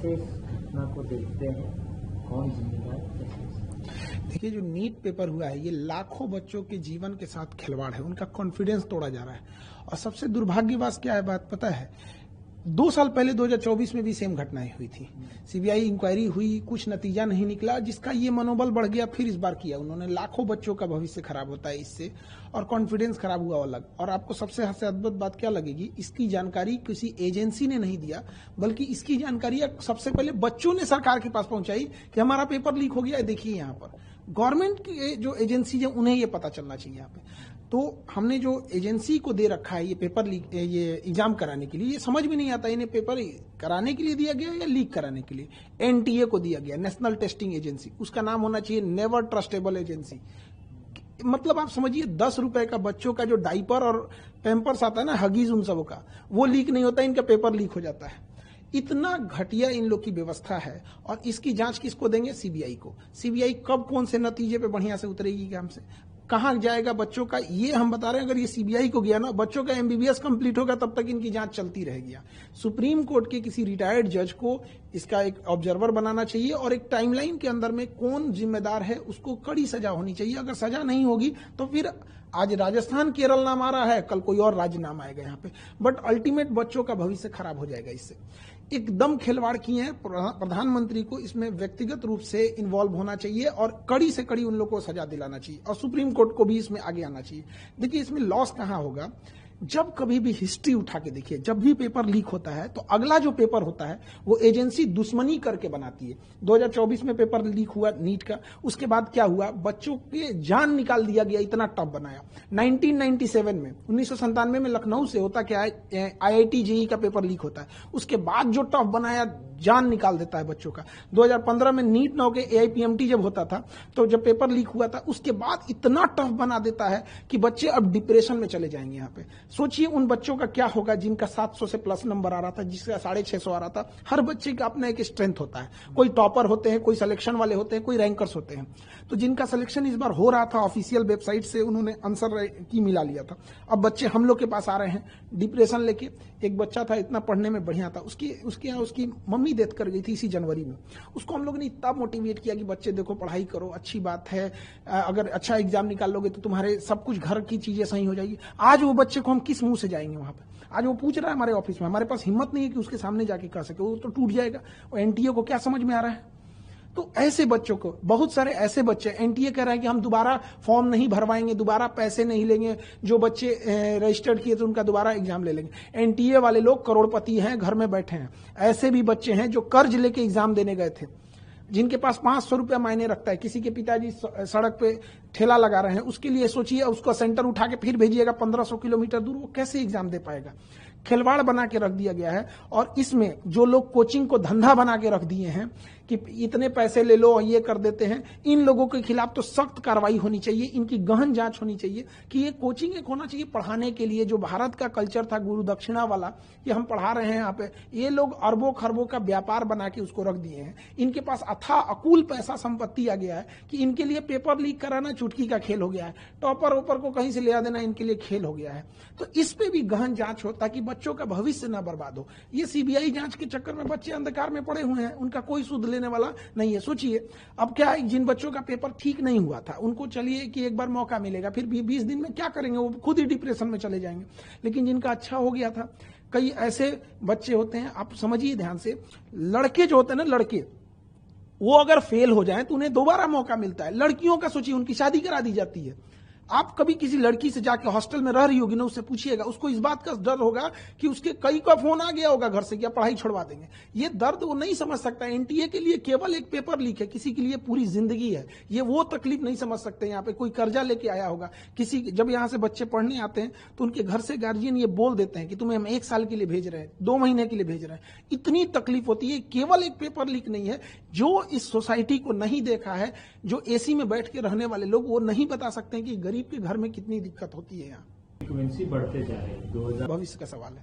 कैसे इस घटना को देखते हैं, कौन जिम्मेदार है? देखिए, जो नीट पेपर हुआ है ये लाखों बच्चों के जीवन के साथ खिलवाड़ है, उनका कॉन्फिडेंस तोड़ा जा रहा है। और सबसे दुर्भाग्यवश क्या है बात पता है, 2 साल पहले 2024 में भी सेम घटनाएं हुई थी। सीबीआई इंक्वायरी हुई, कुछ नतीजा नहीं निकला, जिसका ये मनोबल बढ़ गया। फिर इस बार किया उन्होंने, लाखों बच्चों का भविष्य खराब होता है इससे, और कॉन्फिडेंस खराब हुआ अलग। और आपको सबसे अद्भुत बात क्या लगेगी, इसकी जानकारी किसी एजेंसी ने नहीं दिया, बल्कि इसकी जानकारी सबसे पहले बच्चों ने सरकार के पास पहुंचाई कि हमारा पेपर लीक हो गया है, देखिए यहाँ पर। गवर्नमेंट की जो एजेंसी है उन्हें ये पता चलना चाहिए यहाँ पे। तो हमने जो एजेंसी को दे रखा है ये पेपर लीक, ये एग्जाम कराने के लिए, ये समझ में नहीं आता इन्हें पेपर कराने के लिए दिया गया या लीक कराने के लिए। एनटीए को दिया गया, नेशनल टेस्टिंग एजेंसी, उसका नाम होना चाहिए नेवर ट्रस्टेबल एजेंसी। मतलब आप समझिए 10 रुपए का बच्चों का जो डाइपर और पैम्पर्स आता है ना, हगीज उन सबों का, वो लीक नहीं होता, इनका पेपर लीक हो जाता है। इतना घटिया इन लोग की व्यवस्था है। और इसकी जांच किसको देंगे? सीबीआई को। सीबीआई कब कौन से नतीजे पे बढ़िया से उतरेगी काम से, कहां जाएगा बच्चों का, ये हम बता रहे हैं। अगर ये सीबीआई को गया ना, बच्चों का एमबीबीएस कंप्लीट होगा, तब तक इनकी जांच चलती रहेगी। सुप्रीम कोर्ट के किसी रिटायर्ड जज को इसका एक ऑब्जर्वर बनाना चाहिए, और एक टाइमलाइन के अंदर में कौन जिम्मेदार है उसको कड़ी सजा होनी चाहिए। अगर सजा नहीं होगी तो फिर आज राजस्थान केरल नाम आ रहा है, कल कोई और राज्य नाम आएगा यहाँ पे, बट अल्टीमेट बच्चों का भविष्य खराब हो जाएगा इससे। एकदम खिलवाड़ किए हैं। प्रधानमंत्री को इसमें व्यक्तिगत रूप से इन्वॉल्व होना चाहिए, और कड़ी से कड़ी उन लोगों को सजा दिलाना चाहिए, और सुप्रीम कोर्ट को भी इसमें आगे आना चाहिए। देखिए, इसमें लॉस कहां होगा, जब कभी भी हिस्ट्री उठा के देखिए, जब भी पेपर लीक होता है तो अगला जो पेपर होता है वो एजेंसी दुश्मनी करके बनाती है। 2024 में पेपर लीक हुआ नीट का, उसके बाद क्या हुआ, बच्चों के जान निकाल दिया गया, इतना टफ बनाया। 1997 में 1997 में लखनऊ से होता क्या है, आईआईटी जेईई का पेपर लीक होता है, उसके बाद जो टफ बनाया, जान निकाल देता है बच्चों का। 2015 में नीट ना होकर एआईपीएमटी जब होता था, तो जब पेपर लीक हुआ था, उसके बाद इतना टफ बना देता है कि बच्चे अब डिप्रेशन में चले जाएंगे। यहाँ पे सोचिए उन बच्चों का क्या होगा जिनका 700 से प्लस नंबर आ रहा था, जिसका 650 आ रहा था। हर बच्चे का अपना एक स्ट्रेंथ होता है, कोई टॉपर होते हैं, कोई सिलेक्शन वाले होते हैं, कोई रैंकर्स होते हैं। तो जिनका सिलेक्शन इस बार हो रहा था, ऑफिशियल वेबसाइट से उन्होंने आंसर की मिला लिया था। अब बच्चे हम लोग के पास आ रहे हैं डिप्रेशन लेके। एक बच्चा था, इतना पढ़ने में बढ़िया था, उसकी मम्मी डेथ कर गई थी इसी जनवरी में। उसको हम लोगों ने इतना मोटिवेट किया कि बच्चे देखो, पढ़ाई करो, अच्छी बात है, अगर अच्छा एग्जाम निकाल लोगे तो तुम्हारे सब कुछ घर की चीजें सही हो जाएगी। आज वो बच्चे को हम किस मुंह से जाएंगे वहां पे? आज वो पूछ रहा है हमारे ऑफिस में, हमारे पास हिम्मत नहीं है कि उसके सामने जाके कह सके, वो तो टूट जाएगा। और एनटीए को क्या समझ में आ रहा है? तो ऐसे बच्चों को, बहुत सारे ऐसे बच्चे, एनटीए कह रहा है कि हम दोबारा फॉर्म नहीं भरवाएंगे, दोबारा पैसे नहीं लेंगे, जो बच्चे रजिस्टर्ड किए थे उनका दोबारा एग्जाम ले लेंगे। एनटीए वाले लोग करोड़पति हैं, घर में बैठे हैं। ऐसे भी बच्चे हैं जो कर्ज लेके एग्जाम देने गए थे, जिनके पास 500 रुपया मायने रखता है। किसी के पिताजी सड़क पे ठेला लगा रहे हैं, उसके लिए सोचिए, उसको सेंटर उठा के फिर भेजिएगा 1500 किलोमीटर दूर, वो कैसे एग्जाम दे पाएगा? खिलवाड़ बना के रख दिया गया है। और इसमें जो लोग कोचिंग को धंधा बना के रख दिए हैं कि इतने पैसे ले लो और ये कर देते हैं, इन लोगों के खिलाफ तो सख्त कार्रवाई होनी चाहिए, इनकी गहन जांच होनी चाहिए कि ये कोचिंग एक होना चाहिए पढ़ाने के लिए। जो भारत का कल्चर था गुरु दक्षिणा वाला, ये हम पढ़ा रहे हैं यहाँ पे, ये लोग अरबों खरबों का व्यापार बना के उसको रख दिए हैं। इनके पास अथाह अकूल पैसा संपत्ति आ गया है कि इनके लिए पेपर लीक कराना चुटकी का खेल हो गया है, टॉपर ओपर को कहीं से ले देना इनके लिए खेल हो गया है। तो इस पे भी गहन जांच हो ताकि बच्चों का भविष्य ना बर्बाद हो। ये सीबीआई जांच के चक्कर में बच्चे अंधकार में पड़े हुए हैं, उनका कोई सुध लेने वाला नहीं है। सोचिए, अब क्या है, जिन बच्चों का पेपर ठीक नहीं हुआ था उनको चलिए कि एक बार मौका मिलेगा, फिर 20 दिन में क्या करेंगे, वो खुद ही डिप्रेशन में चले जाएंगे। लेकिन जिनका अच्छा हो गया था, कई ऐसे बच्चे होते हैं, आप समझिए ध्यान से, लड़के जो होते हैं ना, लड़के, वो अगर फेल हो जाए तो उन्हें दोबारा मौका मिलता है। लड़कियों का सोचिए, उनकी शादी करा दी जाती है। आप कभी किसी लड़की से जाके हॉस्टल में रह रही होगी ना, उससे पूछिएगा, उसको इस बात का डर होगा कि उसके कई का फोन आ गया होगा घर से कि पढ़ाई छोड़वा देंगे। ये दर्द वो नहीं समझ सकता। एनटीए के लिए केवल एक पेपर लीक है, किसी के लिए पूरी जिंदगी है। ये वो तकलीफ नहीं समझ सकते। यहाँ पे कोई कर्जा लेके आया होगा, किसी जब यहाँ से बच्चे पढ़ने आते हैं तो उनके घर से गार्जियन ये बोल देते हैं कि तुम्हें हम 1 साल के लिए भेज रहे हैं, 2 महीने के लिए भेज रहे हैं। इतनी तकलीफ होती है। केवल एक पेपर लीक नहीं है। जो इस सोसाइटी को नहीं देखा है, जो एसी में बैठ के रहने वाले लोग, वो नहीं बता सकते कि गरीब के घर में कितनी दिक्कत होती है। यहाँ फ्रीक्वेंसी बढ़ते जा रही है, भविष्य का सवाल है।